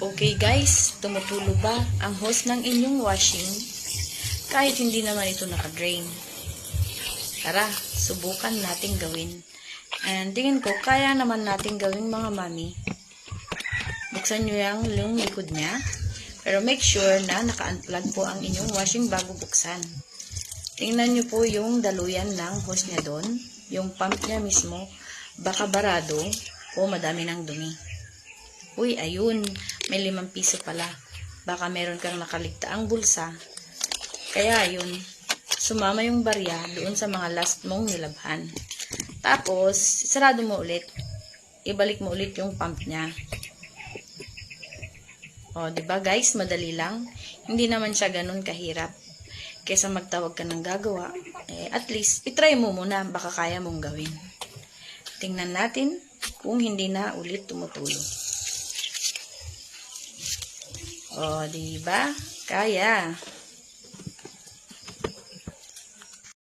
Okay guys, tumutulo ba ang hose ng inyong washing kahit hindi naman ito naka-drain? Tara, subukan nating gawin. And tingin ko, kaya naman nating gawin mga mami. Buksan nyo yung likod niya. Pero make sure na naka-unplug po ang inyong washing bago buksan. Tingnan nyo po yung daluyan ng hose niya doon. Yung pump niya mismo, baka barado o madami ng dumi. Uy, ayun, may 5 piso pala. Baka meron kang nakaligtaang bulsa. Kaya ayun, sumama yung barya doon sa mga last mong nilabhan. Tapos, sarado mo ulit. Ibalik mo ulit yung pump niya. O, diba guys, madali lang. Hindi naman siya ganun kahirap. Kesa magtawag ka ng gagawa, at least, itry mo muna, baka kaya mong gawin. Tingnan natin kung hindi na ulit tumutulo. O, diba? Kaya.